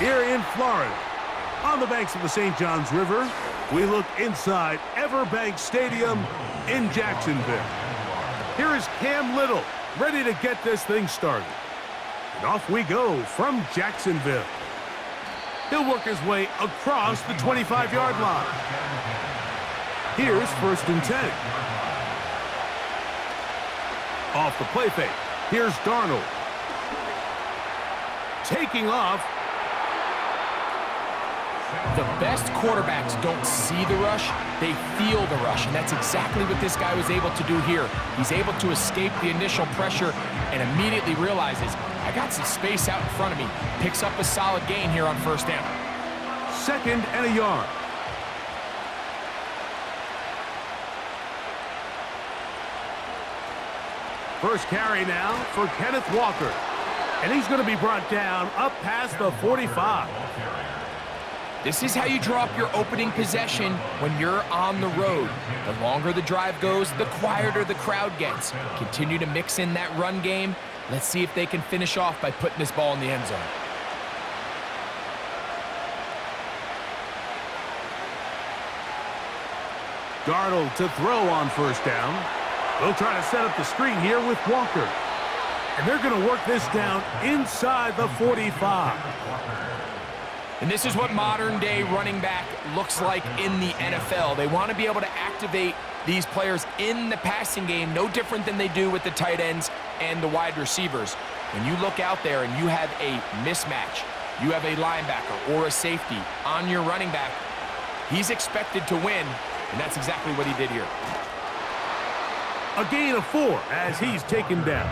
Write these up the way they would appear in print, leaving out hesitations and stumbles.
Here in Florida, on the banks of the St. Johns River, we look inside Everbank Stadium in Jacksonville. Here is Cam Little, ready to get this thing started. And off we go from Jacksonville. He'll work his way across the 25-yard line. Here's 1st and 10. Off the play fake, here's Darnold. Taking off. The best quarterbacks don't see the rush, they feel the rush, and that's exactly what this guy was able to do here. He's able to escape the initial pressure and immediately realizes, I got some space out in front of me. Picks up a solid gain here on 1st down. 2nd and a yard. First carry now for Kenneth Walker. And he's going to be brought down up past the 45. This is how you draw up your opening possession when you're on the road. The longer the drive goes, the quieter the crowd gets. Continue to mix in that run game. Let's see if they can finish off by putting this ball in the end zone. Darnold to throw on 1st down. They'll try to set up the screen here with Walker. And they're going to work this down inside the 45. And this is what modern-day running back looks like in the NFL. They want to be able to activate these players in the passing game, no different than they do with the tight ends and the wide receivers. When you look out there and you have a mismatch, you have a linebacker or a safety on your running back, he's expected to win, and that's exactly what he did here. A gain of 4 as he's taken down.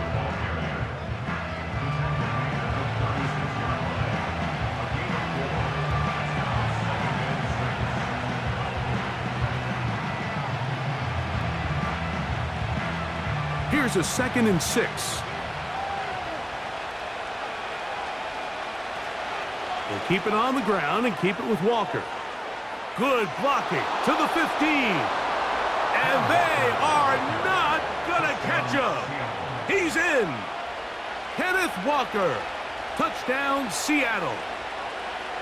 Here's a 2nd and 6. We'll keep it on the ground and keep it with Walker. Good blocking to the 15. And they are not going to catch him. He's in. Kenneth Walker. Touchdown, Seattle.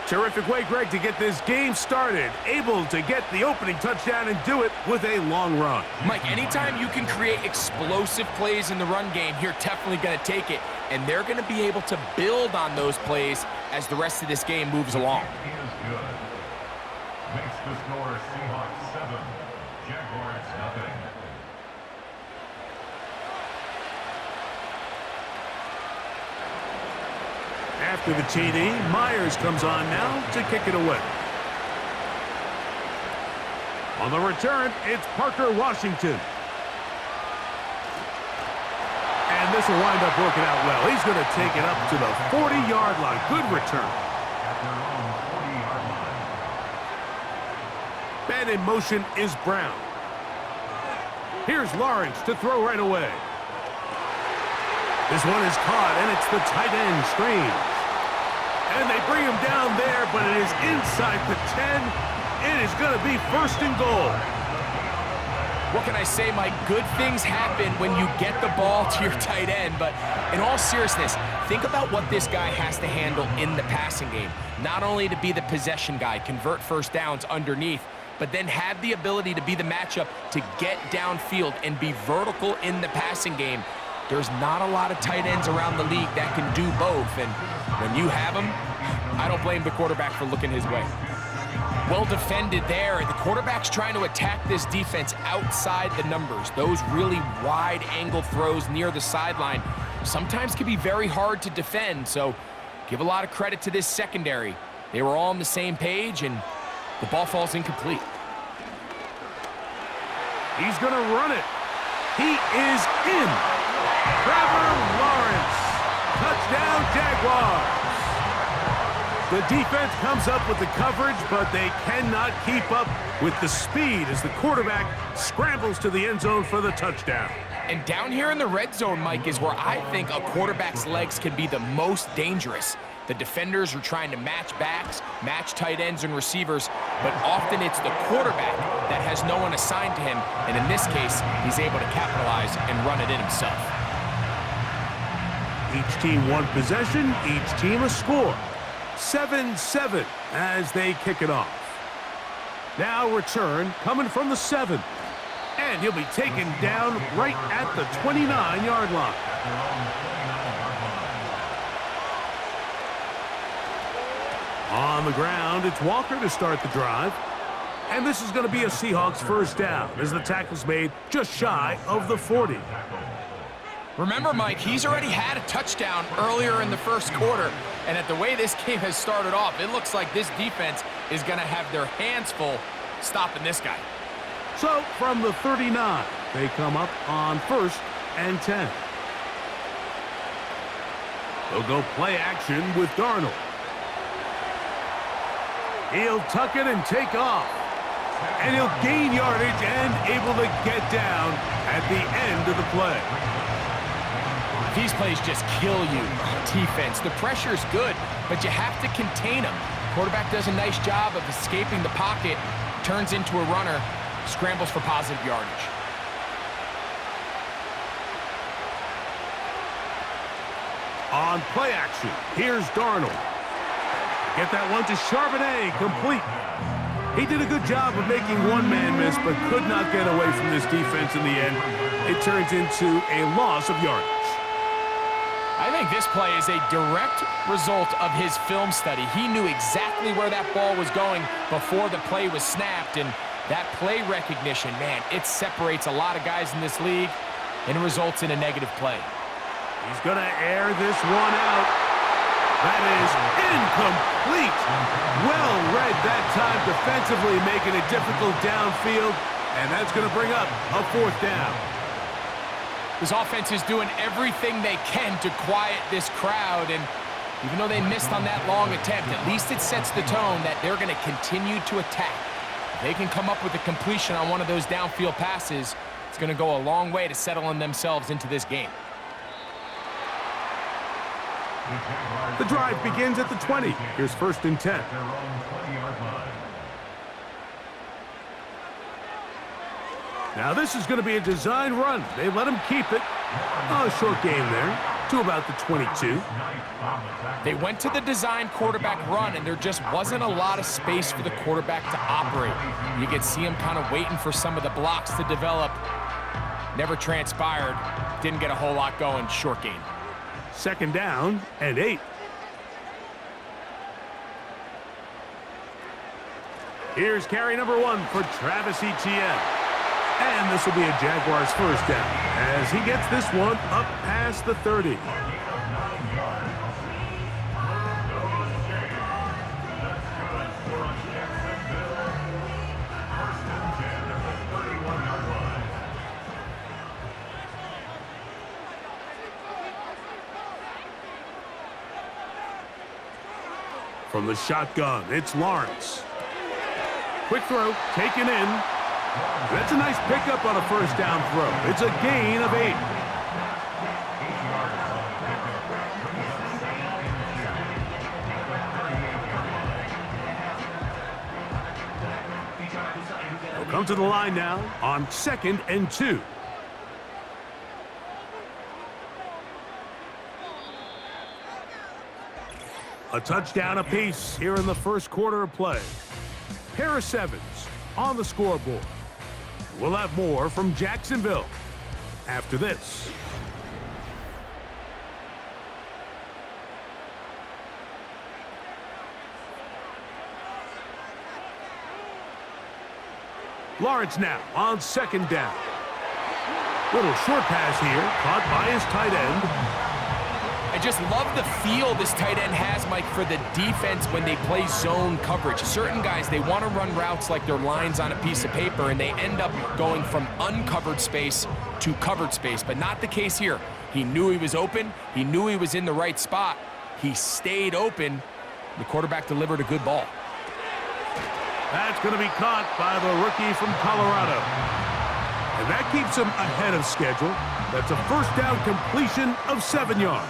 Terrific way, Greg, to get this game started. Able to get the opening touchdown and do it with a long run. Mike, anytime you can create explosive plays in the run game, you're definitely going to take it. And they're going to be able to build on those plays as the rest of this game moves along. Makes the score Seahawks 7, Jaguars nothing. After the TD, Myers comes on now to kick it away. On the return, it's Parker Washington. And this will wind up working out well. He's going to take it up to the 40-yard line. Good return. Man in motion is Brown. Here's Lawrence to throw right away. This one is caught, and it's the tight end, Strange. And they bring him down there, but it is inside the 10. It is going to be 1st and goal. What can I say, Mike? Good things happen when you get the ball to your tight end. But in all seriousness, think about what this guy has to handle in the passing game. Not only to be the possession guy, convert 1st downs underneath, but then have the ability to be the matchup to get downfield and be vertical in the passing game. There's not a lot of tight ends around the league that can do both, and when you have them, I don't blame the quarterback for looking his way. Well defended there, and the quarterback's trying to attack this defense outside the numbers. Those really wide-angle throws near the sideline sometimes can be very hard to defend, so give a lot of credit to this secondary. They were all on the same page, and the ball falls incomplete. He's going to run it. He is in. Trevor Lawrence. Touchdown, Jaguars. The defense comes up with the coverage, but they cannot keep up with the speed as the quarterback scrambles to the end zone for the touchdown. And down here in the red zone, Mike, is where I think a quarterback's legs can be the most dangerous. The defenders are trying to match backs, match tight ends and receivers, but often it's the quarterback that has no one assigned to him, and in this case, he's able to capitalize and run it in himself. Each team one possession, each team a score. 7-7 as they kick it off. Now return coming from the 7. And he'll be taken down right at the 29-yard line. On the ground, it's Walker to start the drive. And this is going to be a Seahawks first down as the tackle's made just shy of the 40. Remember, Mike, he's already had a touchdown earlier in the first quarter. And at the way this game has started off, it looks like this defense is going to have their hands full stopping this guy. So from the 39, they come up on 1st and 10. They'll go play action with Darnold. He'll tuck it and take off. And he'll gain yardage and able to get down at the end of the play. These plays just kill you on defense. The pressure's good, but you have to contain them. Quarterback does a nice job of escaping the pocket, turns into a runner, scrambles for positive yardage. On play action, here's Darnold. Get that one to Charbonnet, complete. He did a good job of making one man miss, but could not get away from this defense in the end. It turns into a loss of yardage. I think this play is a direct result of his film study. He knew exactly where that ball was going before the play was snapped, and that play recognition, man, it separates a lot of guys in this league, and it results in a negative play. He's going to air this one out. That is incomplete. Well read that time defensively, making it difficult downfield, and that's going to bring up a 4th down. This offense is doing everything they can to quiet this crowd, and even though they missed on that long attempt, at least it sets the tone that they're going to continue to attack. If they can come up with a completion on one of those downfield passes, it's going to go a long way to settling themselves into this game. The drive begins at the 20. Here's 1st and 10. Now this is going to be a design run. They let him keep it. A short game there to about the 22. They went to the design quarterback run, and there just wasn't a lot of space for the quarterback to operate. You could see him kind of waiting for some of the blocks to develop. Never transpired. Didn't get a whole lot going. Short game. 2nd down and 8. Here's carry number 1 for Travis Etienne. And this will be a Jaguars first down as he gets this one up past the 30. From the shotgun, it's Lawrence. Quick throw, taken in. That's a nice pickup on a 1st down throw. It's a gain of 8. They'll come to the line now on 2nd and 2. A touchdown apiece here in the first quarter of play. Pair of 7s on the scoreboard. We'll have more from Jacksonville after this. Lawrence now on 2nd down. Little short pass here, caught by his tight end. I just love the feel this tight end has, Mike, for the defense when they play zone coverage. Certain guys, they want to run routes like they're lines on a piece of paper, and they end up going from uncovered space to covered space, but not the case here. He knew he was open. He knew he was in the right spot. He stayed open. The quarterback delivered a good ball. That's going to be caught by the rookie from Colorado. And that keeps him ahead of schedule. That's a 1st down completion of 7 yards.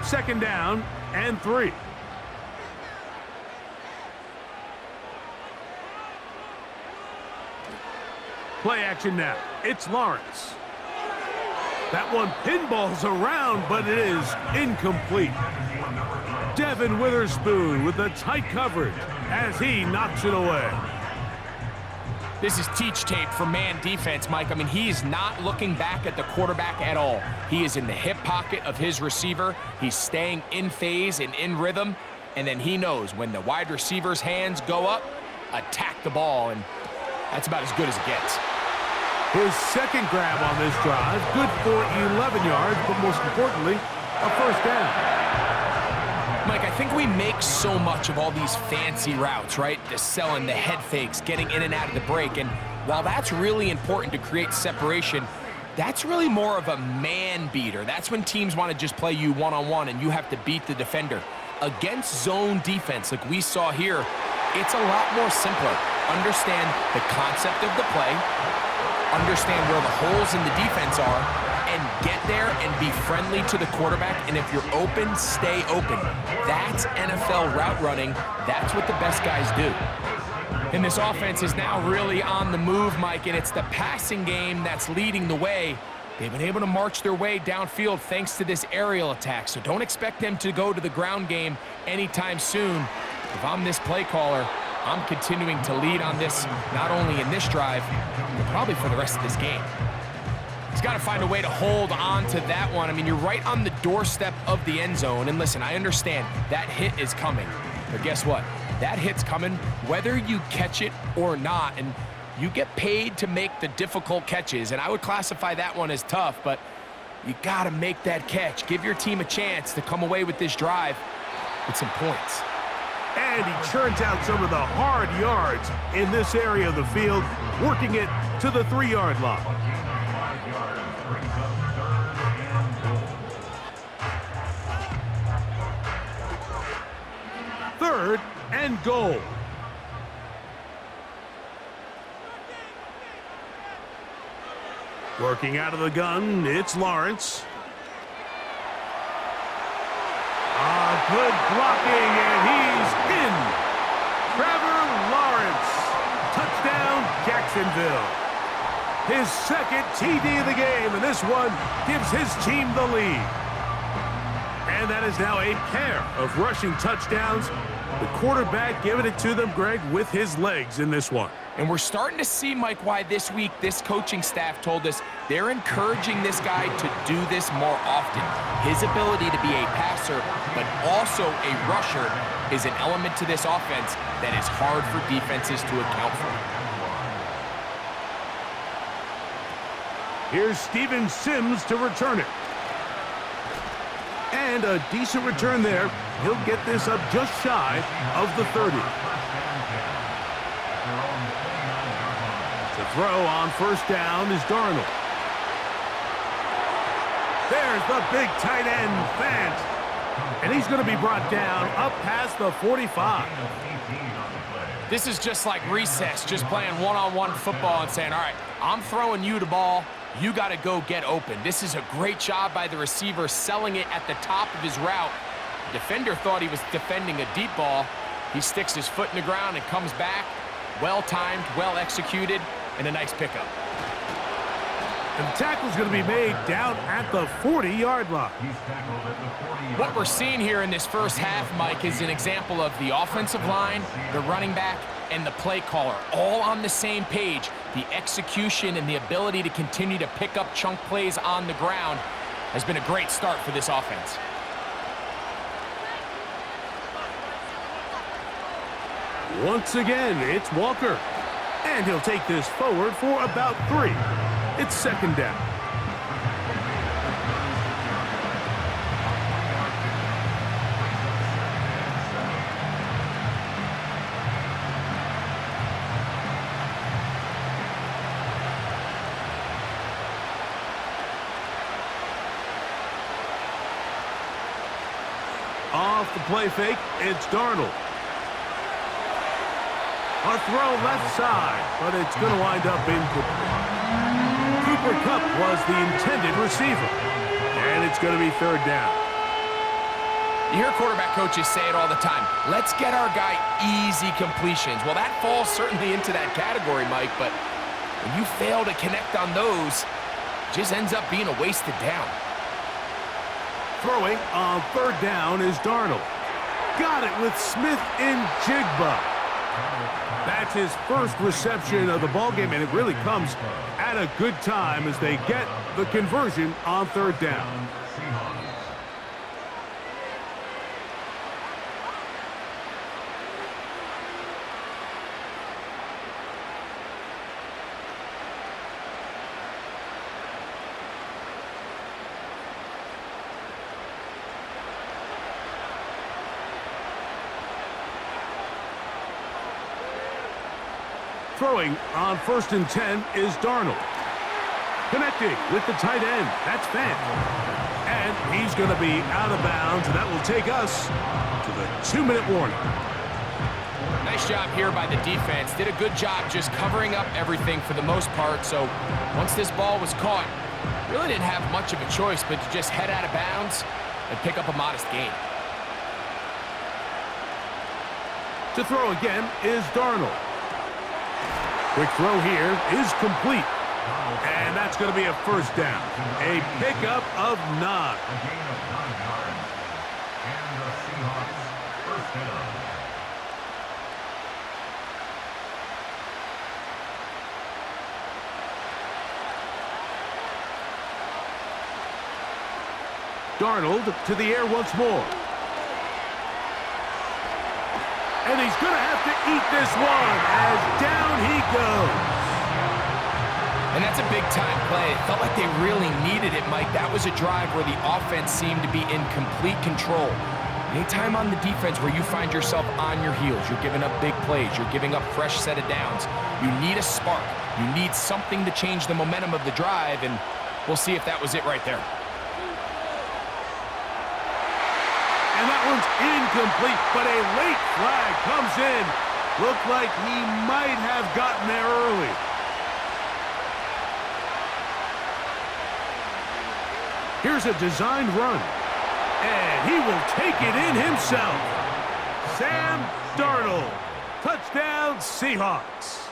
Second down and 3. Play action now. It's Lawrence. That one pinballs around, but it is incomplete. Devin Witherspoon with the tight coverage as he knocks it away. This is teach tape for man defense, Mike. I mean, he is not looking back at the quarterback at all. He is in the hip pocket of his receiver. He's staying in phase and in rhythm. And then he knows when the wide receiver's hands go up, attack the ball. And that's about as good as it gets. His second grab on this drive, good for 11 yards, but most importantly, a first down. Mike, I think we make so much of all these fancy routes, right? The selling, the head fakes, getting in and out of the break. And while that's really important to create separation, that's really more of a man beater. That's when teams want to just play you one-on-one and you have to beat the defender. Against zone defense, like we saw here, it's a lot more simpler. Understand the concept of the play, understand where the holes in the defense are, and get there and be friendly to the quarterback. And if you're open, stay open. That's NFL route running. That's what the best guys do. And this offense is now really on the move, Mike, and it's the passing game that's leading the way. They've been able to march their way downfield thanks to this aerial attack, so don't expect them to go to the ground game anytime soon. If I'm this play caller, I'm continuing to lead on this, not only in this drive, but probably for the rest of this game. He's got to find a way to hold on to that one. I mean, you're right on the doorstep of the end zone. And listen, I understand that hit is coming. But guess what? That hit's coming whether you catch it or not. And you get paid to make the difficult catches. And I would classify that one as tough, but you got to make that catch. Give your team a chance to come away with this drive with some points. And he churns out some of the hard yards in this area of the field, working it to the 3-yard line. Third and goal. Working out of the gun, it's Lawrence. Good blocking, and he's in. Trevor Lawrence. Touchdown, Jacksonville. His second TD of the game, and this one gives his team the lead. And that is now a pair of rushing touchdowns. The quarterback giving it to them, Greg, with his legs in this one. And we're starting to see, Mike, why this week this coaching staff told us they're encouraging this guy to do this more often. His ability to be a passer, but also a rusher, is an element to this offense that is hard for defenses to account for. Here's Steven Sims to return it. And a decent return there. He'll get this up just shy of the 30. To throw on first down is Darnold. There's the big tight end, Fant. And he's going to be brought down up past the 45. This is just like recess, just playing one-on-one football and saying, all right, I'm throwing you the ball. You got to go get open. This is a great job by the receiver selling it at the top of his route. The defender thought he was defending a deep ball. He sticks his foot in the ground and comes back. Well-timed, well-executed, and a nice pickup. And the tackle's going to be made down at the 40-yard line. What we're seeing here in this first half, Mike, is an example of the offensive line, the running back, and the play caller all on the same page. The execution and the ability to continue to pick up chunk plays on the ground has been a great start for this offense. Once again, it's Walker. And he'll take this forward for about 3. It's second down. Off the play fake, it's Darnold. A throw left side, but it's going to wind up incomplete. Cooper Kupp was the intended receiver, and it's going to be third down. You hear quarterback coaches say it all the time. Let's get our guy easy completions. Well, that falls certainly into that category, Mike, but When you fail to connect on those, it just ends up being a wasted down. Throwing on third down is Darnold. Got it with Smith and Jigba. That's his first reception of the ballgame, and it really comes at a good time as they get the conversion on third down. Throwing on 1st and 10 is Darnold. Connecting with the tight end. That's Fant. And he's going to be out of bounds, and that will take us to the 2-minute warning. Nice job here by the defense. Did a good job just covering up everything for the most part. So once this ball was caught, really didn't have much of a choice but to just head out of bounds and pick up a modest gain. To throw again is Darnold. Quick throw here is complete. And that's going to be a first down. A pickup of 9. A gain of 9 yards. And the Seahawks first down. Darnold to the air once more. And he's going to have to eat this one as down he goes. And that's a big-time play. It felt like they really needed it, Mike. That was a drive where the offense seemed to be in complete control. Anytime on the defense where you find yourself on your heels, you're giving up big plays, you're giving up fresh set of downs, you need a spark. You need something to change the momentum of the drive, and we'll see if that was it right there. And that one's incomplete, but a late flag comes in. Looked like he might have gotten there early. Here's a designed run, and he will take it in himself. Sam Darnold, touchdown Seahawks.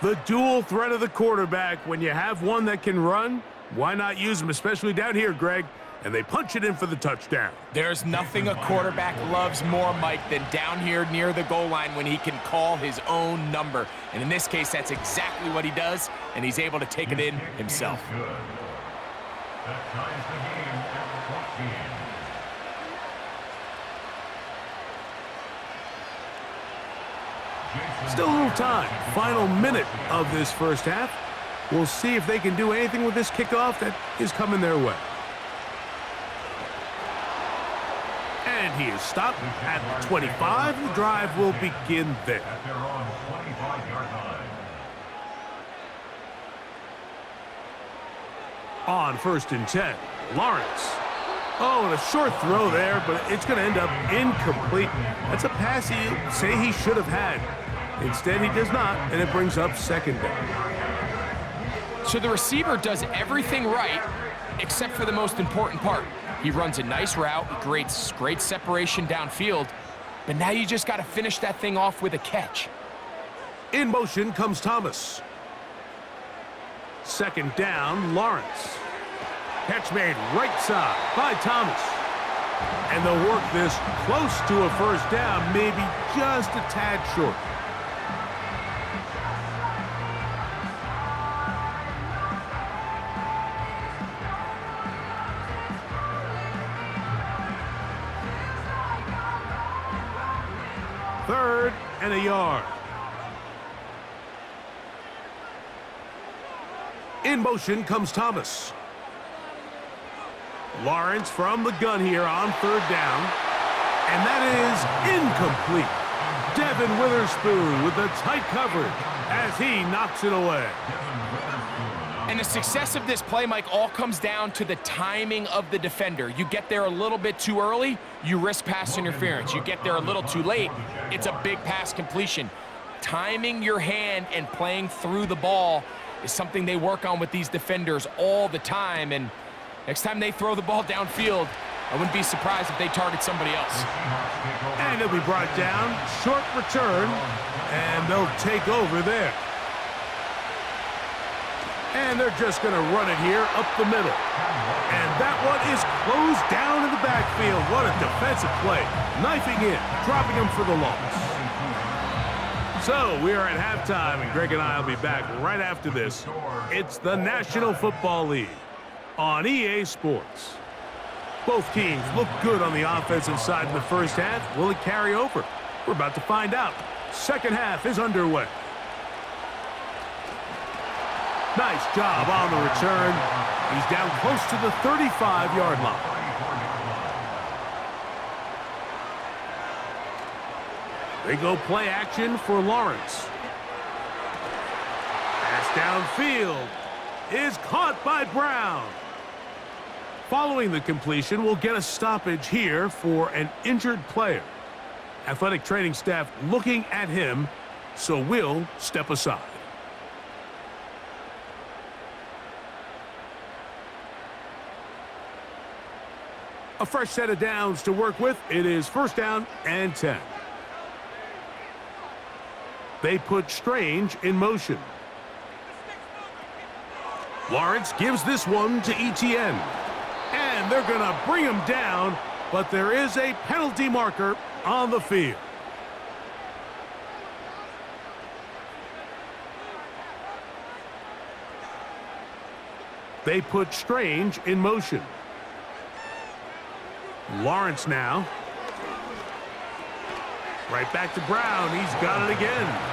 The dual threat of the quarterback. When you have one that can run, why not use him, especially down here, Greg? And they punch it in for the touchdown. There's nothing a quarterback loves more, Mike, than down here near the goal line when he can call his own number. And in this case, that's exactly what he does, and he's able to take it in himself. That ties the game at 14. Still a little time. Final minute of this first half. We'll see if they can do anything with this kickoff that is coming their way. And he is stopped at the 25. The drive will begin there. At their own 25-yard line. On 1st and 10, Lawrence. Oh, and a short throw there, but it's going to end up incomplete. That's a pass you say he should have had. Instead, he does not, and it brings up 2nd down. So the receiver does everything right, except for the most important part. He runs a nice route, great separation downfield, but now you just got to finish that thing off with a catch. In motion comes Thomas. 2nd down, Lawrence. Catch made right side by Thomas. And they'll work this close to a first down, maybe just a tad short. Third and a yard. In motion comes Thomas. Lawrence from the gun here on 3rd down. And that is incomplete. Devin Witherspoon with the tight coverage as he knocks it away. And the success of this play, Mike, all comes down to the timing of the defender. You get there a little bit too early, you risk pass interference. You get there a little too late, it's a big pass completion. Timing your hand and playing through the ball is something they work on with these defenders all the time. And next time they throw the ball downfield, I wouldn't be surprised if they target somebody else. And it'll be brought down, short return, and they'll take over there. And they're just going to run it here up the middle. And that one is closed down in the backfield. What a defensive play. Knifing in, dropping him for the loss. So we are at halftime, and Greg and I will be back right after this. It's the National Football League on EA Sports. Both teams look good on the offensive side in the first half. Will it carry over? We're about to find out. Second half is underway. Nice job on the return. He's down close to the 35-yard line. They go play action for Lawrence. Pass downfield is caught by Brown. Following the completion, we'll get a stoppage here for an injured player. Athletic training staff looking at him, so we'll step aside. A fresh set of downs to work with. It is first down and 10. They put Strange in motion. Lawrence gives this one to Etienne. And they're going to bring him down, but there is a penalty marker on the field. They put Strange in motion. Lawrence now. Right back to Brown. He's got it again.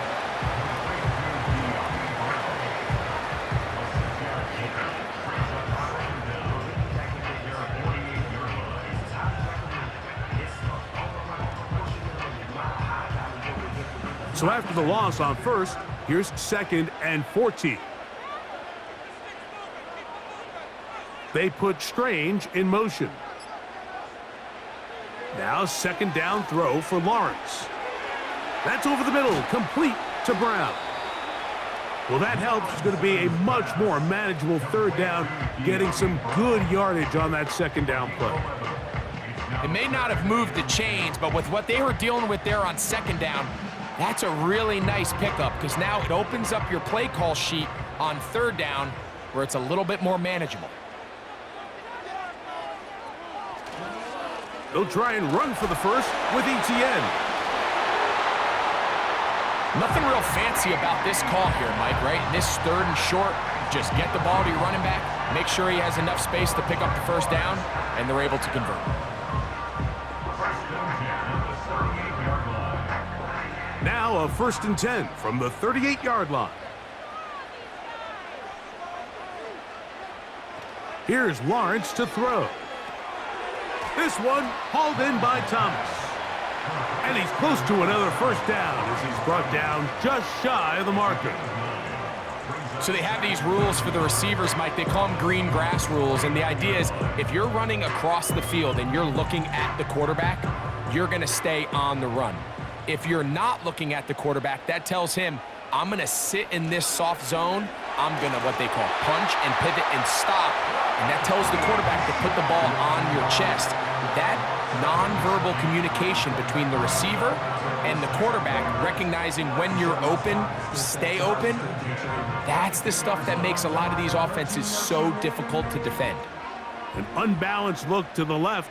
So after the loss on first, here's second and 14. They put Strange in motion. Now second down throw for Lawrence. That's over the middle, complete to Brown. Well, that helps. It's going to be a much more manageable third down, getting some good yardage on that second down play. It may not have moved the chains, but with what they were dealing with there on second down, that's a really nice pickup because now it opens up your play call sheet on third down where it's a little bit more manageable. They'll try and run for the first with Etienne. Nothing real fancy about this call here, Mike, right? In this third and short, just get the ball to your running back, make sure he has enough space to pick up the first down, and they're able to convert. Now a first and 10 from the 38-yard line. Here's Lawrence to throw. This one hauled in by Thomas. And he's close to another first down as he's brought down just shy of the marker. So they have these rules for the receivers, Mike. They call them green grass rules. And the idea is if you're running across the field and you're looking at the quarterback, you're going to stay on the run. If you're not looking at the quarterback, that tells him, I'm going to sit in this soft zone. I'm going to what they call punch and pivot and stop. And that tells the quarterback to put the ball on your chest. That nonverbal communication between the receiver and the quarterback, recognizing when you're open, stay open, that's the stuff that makes a lot of these offenses so difficult to defend. An unbalanced look to the left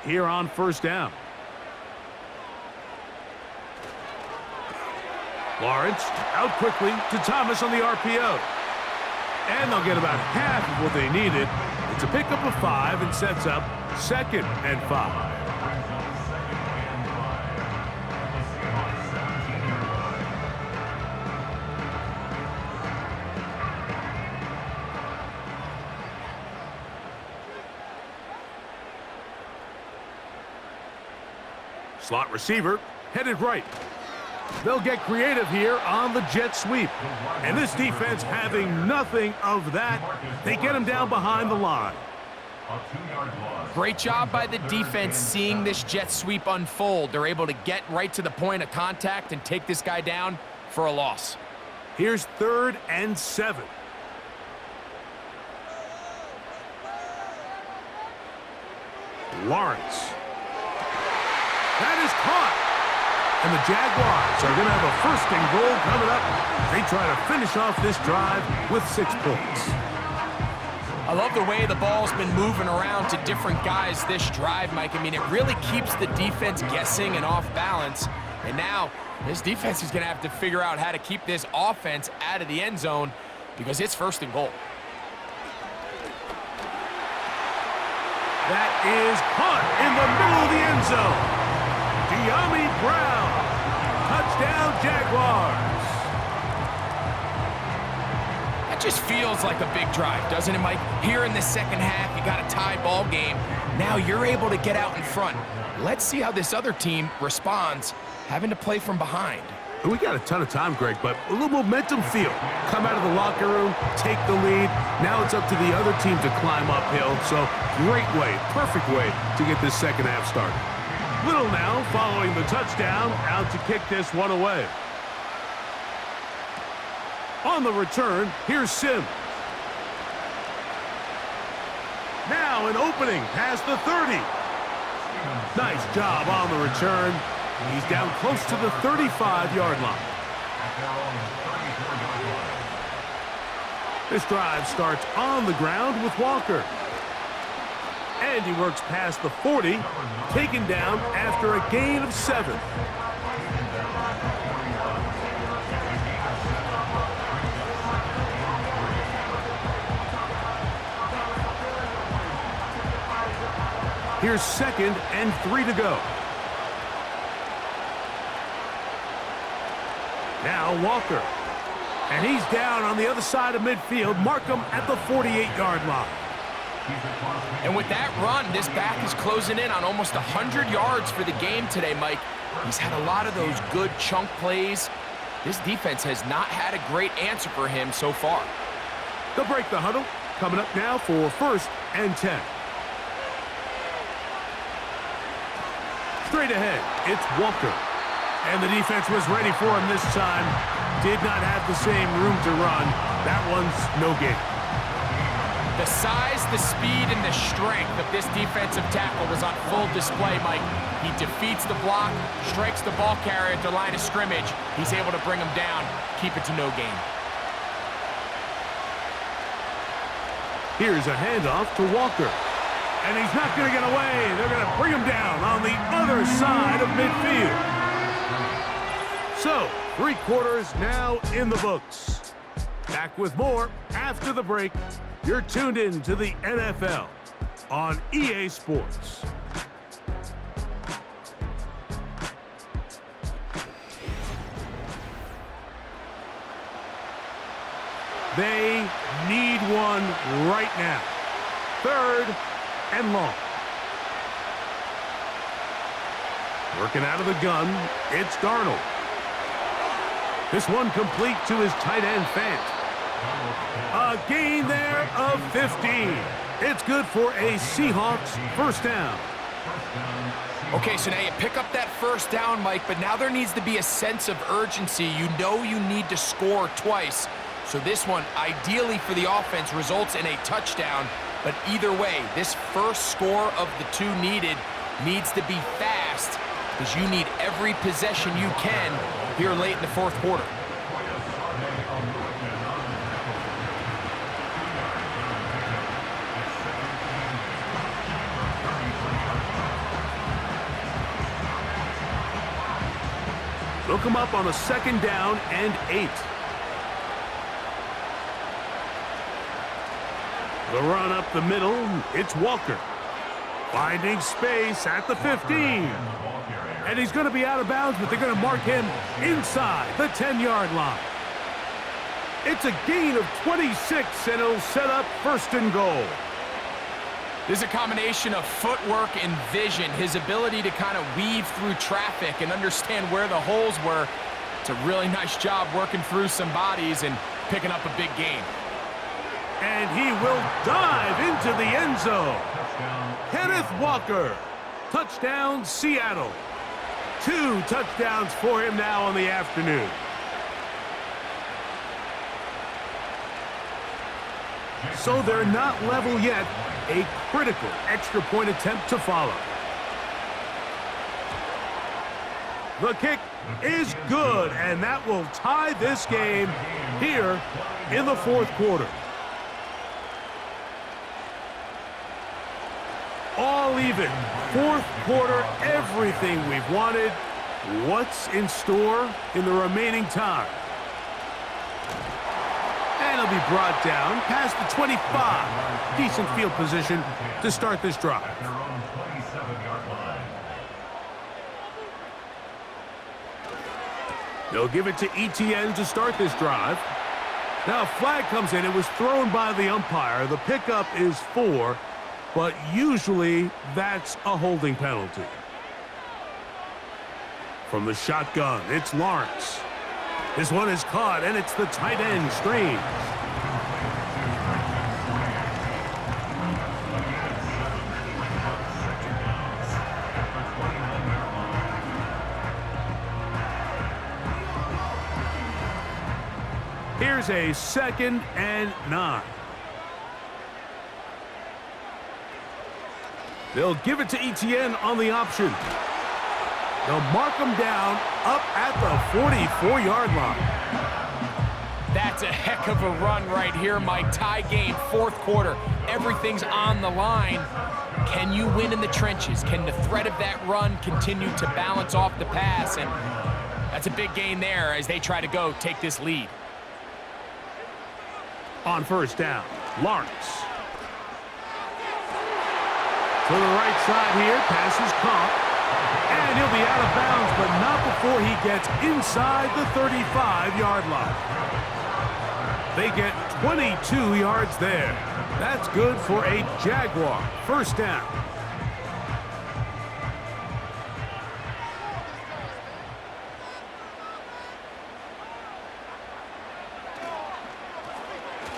here on first down. Lawrence out quickly to Thomas on the RPO. And they'll get about half of what they needed. It's a pickup of 5 and sets up second and 5. Slot receiver headed right. They'll get creative here on the jet sweep. And this defense having nothing of that, they get him down behind the line. Great job by the defense seeing this jet sweep unfold. They're able to get right to the point of contact and take this guy down for a loss. Here's third and 7. Lawrence. That is caught. And the Jaguars are going to have a first and goal coming up. They try to finish off this drive with 6 points. I love the way the ball's been moving around to different guys this drive, Mike. I mean, it really keeps the defense guessing and off balance. And now this defense is going to have to figure out how to keep this offense out of the end zone because it's first and goal. That is caught in the middle of the end zone. De'Ami Brown. Touchdown, Jaguars. That just feels like a big drive, doesn't it, Mike? Here in the second half, you got a tie ball game. Now you're able to get out in front. Let's see how this other team responds, having to play from behind. We got a ton of time, Greg, but a little momentum feel. Come out of the locker room, take the lead. Now it's up to the other team to climb uphill. So great way, perfect way to get this second half started. Little now following the touchdown, out to kick this one away. On the return, here's Sims. Now an opening past the 30. Nice job on the return. He's down close to the 35-yard line. This drive starts on the ground with Walker. And he works past the 40, taken down after a gain of 7. Here's 2nd and 3 to go. Now Walker. And he's down on the other side of midfield. Mark him at the 48-yard line. And with that run, this back is closing in on almost 100 yards for the game today, Mike. He's had a lot of those good chunk plays. This defense has not had a great answer for him so far. They'll break the huddle. Coming up now for 1st and 10. Straight ahead, it's Walker. And the defense was ready for him this time. Did not have the same room to run. That one's no gain. The size, the speed, and the strength of this defensive tackle was on full display, Mike. He defeats the block, strikes the ball carrier at the line of scrimmage. He's able to bring him down, keep it to no gain. Here's a handoff to Walker. And he's not going to get away. They're going to bring him down on the other side of midfield. So, 3 quarters now in the books. Back with more after the break. You're tuned in to the NFL on EA Sports. They need one right now. 3rd and long. Working out of the gun, it's Darnold. This one complete to his tight end, Fant. A gain there of 15. It's good for a Seahawks first down. Okay, so now you pick up that first down, Mike, but now there needs to be a sense of urgency. You know you need to score twice. So this one, ideally for the offense, results in a touchdown. But either way, this first score of the 2 needed needs to be fast because you need every possession you can here late in the 4th quarter. They'll come up on a 2nd down and 8. The run up the middle, it's Walker. Finding space at the 15. And he's going to be out of bounds, but they're going to mark him inside the 10-yard line. It's a gain of 26, and it'll set up 1st and goal. This is a combination of footwork and vision, his ability to kind of weave through traffic and understand where the holes were. It's a really nice job working through some bodies and picking up a big gain. And he will dive into the end zone. Kenneth Walker. Touchdown, Seattle. 2 touchdowns for him now on the afternoon. So they're not level yet. A critical extra point attempt to follow. The kick is good, and that will tie this game here in the fourth quarter. All even. Fourth quarter, everything we've wanted. What's in store in the remaining time? And it'll be brought down past the 25. Decent field position to start this drive. Their own 27-yard line. They'll give it to ETN to start this drive. Now a flag comes in. It was thrown by the umpire. The pickup is 4, but usually that's a holding penalty. From the shotgun, it's Lawrence. This one is caught, and it's the tight end, Strange. Here's a 2nd and 9. They'll give it to ETN on the option. They'll mark him down up at the 44-yard line. That's a heck of a run right here, Mike. Tie game, fourth quarter. Everything's on the line. Can you win in the trenches? Can the threat of that run continue to balance off the pass? And that's a big gain there as they try to go take this lead. On first down, Lawrence. To the right side here, pass is caught. And he'll be out of bounds, but not before he gets inside the 35-yard line. They get 22 yards there. That's good for a Jaguar first down.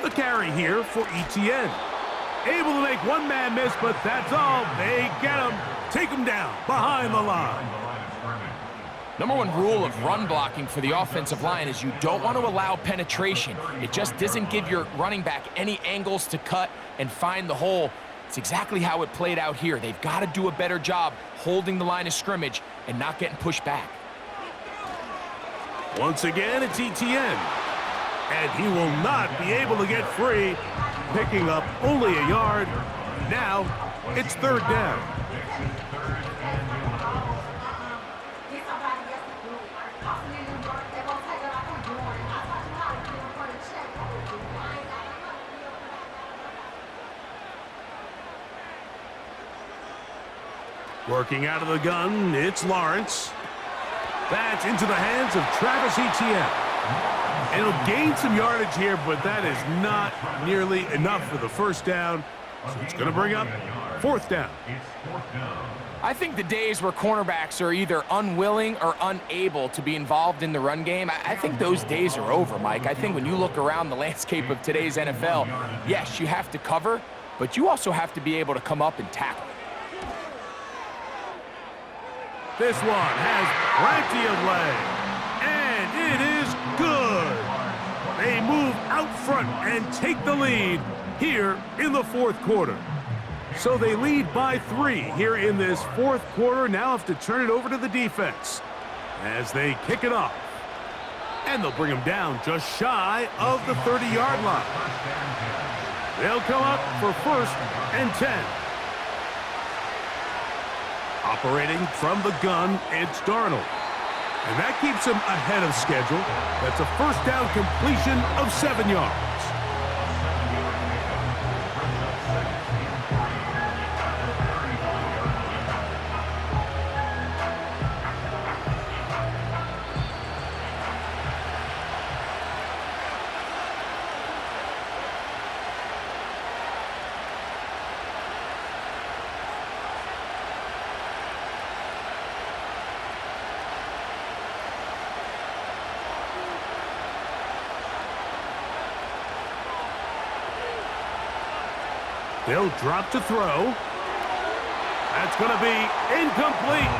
The carry here for ETN. Able to make one man miss, but that's all. They get him. Take him down behind the line. Number one rule of run blocking for the offensive line is you don't want to allow penetration. It just doesn't give your running back any angles to cut and find the hole. It's exactly how it played out here. They've got to do a better job holding the line of scrimmage and not getting pushed back. Once again, it's ETN. And he will not be able to get free, picking up only a yard. Now, it's third down. Working out of the gun, it's Lawrence. That's into the hands of Travis Etienne. And he'll gain some yardage here, but that is not nearly enough for the first down. So it's going to bring up fourth down. I think the days where cornerbacks are either unwilling or unable to be involved in the run game, I think those days are over, Mike. I think when you look around the landscape of today's NFL, yes, you have to cover, but you also have to be able to come up and tackle. This one has plenty of leg, and it is good. They move out front and take the lead here in the fourth quarter. So they lead by 3 here in this fourth quarter. Now have to turn it over to the defense as they kick it off. And they'll bring him down just shy of the 30-yard line. They'll come up for first and 10. Operating from the gun, it's Darnold. And that keeps him ahead of schedule. That's a first down completion of 7 yards. They'll drop to throw. That's going to be incomplete.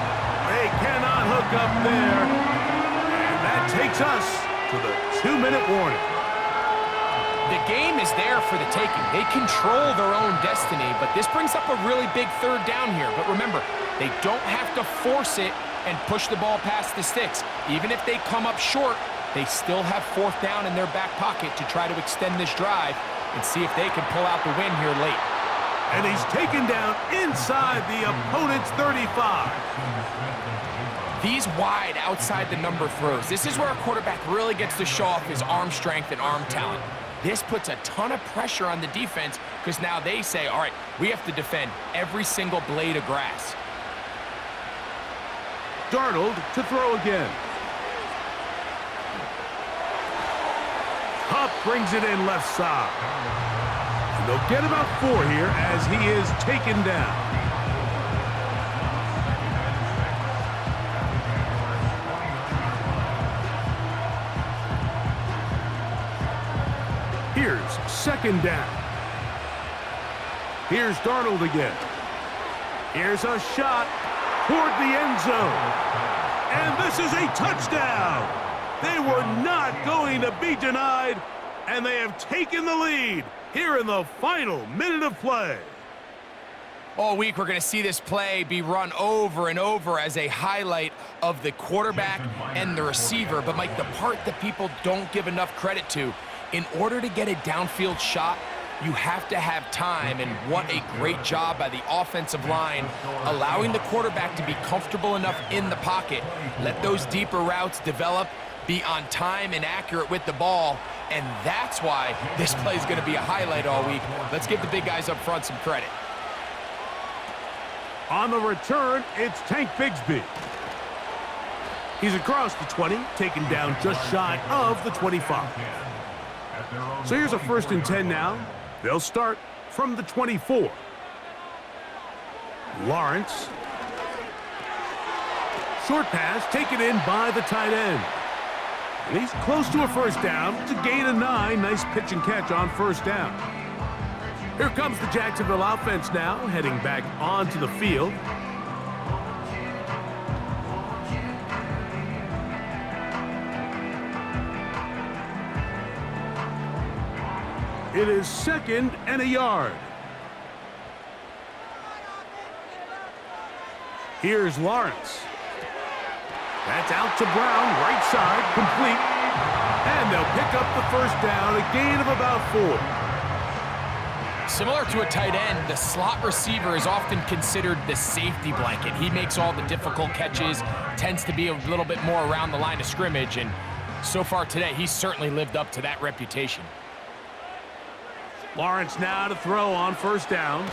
They cannot hook up there. And that takes us to the 2-minute warning. The game is there for the taking. They control their own destiny, but this brings up a really big third down here. But remember, they don't have to force it and push the ball past the sticks. Even if they come up short, they still have 4th down in their back pocket to try to extend this drive and see if they can pull out the win here late. And he's taken down inside the opponent's 35. These wide outside the number throws, this is where a quarterback really gets to show off his arm strength and arm talent. This puts a ton of pressure on the defense because now they say, all right, we have to defend every single blade of grass. Darnold to throw again. Hupp brings it in left side. And they'll get about 4 here as he is taken down. Here's 2nd down. Here's Darnold again. Here's a shot toward the end zone. And this is a touchdown. They were not going to be denied, and they have taken the lead here in the final minute of play. All week, we're going to see this play be run over and over as a highlight of the quarterback and the receiver. But, Mike, the part that people don't give enough credit to, in order to get a downfield shot, you have to have time, and what a great job by the offensive line, allowing the quarterback to be comfortable enough in the pocket, let those deeper routes develop, be on time and accurate with the ball, and that's why this play is going to be a highlight all week. Let's give the big guys up front some credit. On the return, it's Tank Bigsby. He's across the 20, taken down just shy of the 25. So here's a 1st and 10 now. They'll start from the 24. Lawrence. Short pass taken in by the tight end. And he's close to a 1st down. It's a gain of 9. Nice pitch and catch on 1st down. Here comes the Jacksonville offense now, heading back onto the field. It is 2nd and a yard. Here's Lawrence. That's out to Brown, right side, complete. And they'll pick up the 1st down, a gain of about 4. Similar to a tight end, the slot receiver is often considered the safety blanket. He makes all the difficult catches, tends to be a little bit more around the line of scrimmage, and so far today, he's certainly lived up to that reputation. Lawrence now to throw on 1st down.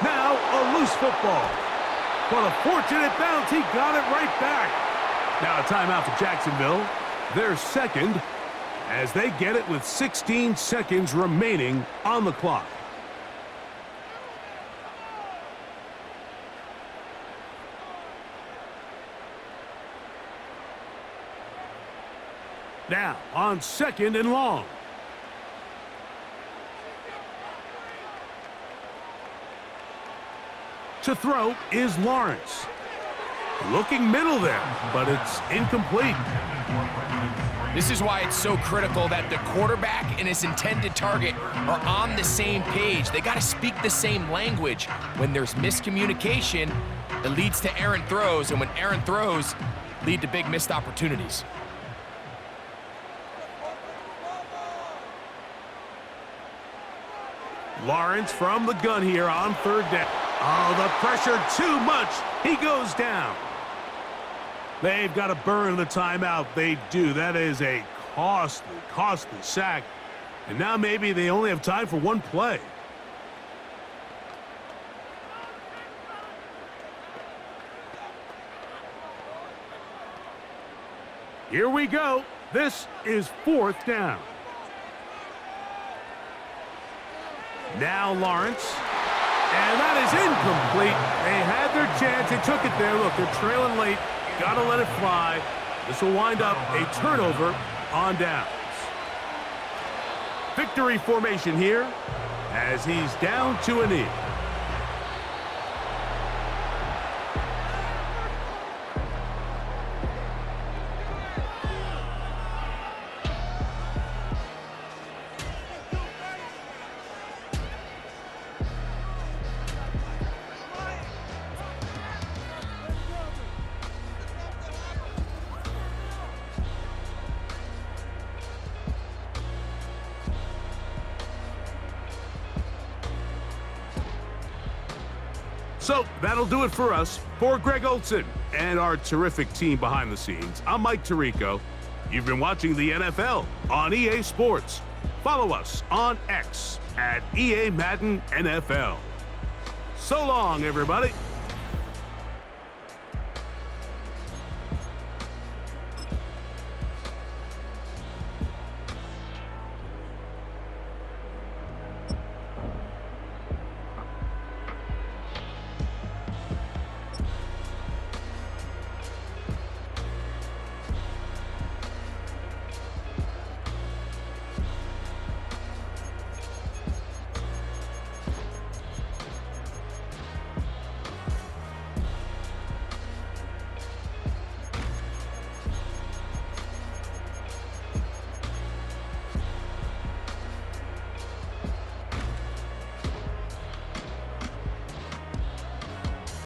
Now a loose football. But a fortunate bounce, he got it right back. Now a timeout for Jacksonville. Their 2nd as they get it with 16 seconds remaining on the clock. Now on 2nd and long. To throw is Lawrence. Looking middle there, but it's incomplete. This is why it's so critical that the quarterback and his intended target are on the same page. They got to speak the same language. When there's miscommunication, it leads to errant throws, and when errant throws lead to big missed opportunities. Lawrence from the gun here on 3rd down. Oh, the pressure too much. He goes down. They've got to burn the timeout. They do. That is a costly sack. And now maybe they only have time for 1 play. Here we go. This is 4th down. Now Lawrence. And that is incomplete. They had their chance. They took it there. Look, they're trailing late. Got to let it fly. This will wind up a turnover on downs. Victory formation here as he's down to a knee. So that'll do it for us. For Greg Olson and our terrific team behind the scenes, I'm Mike Tirico. You've been watching the NFL on EA Sports. Follow us on X at EA Madden NFL. So long, everybody.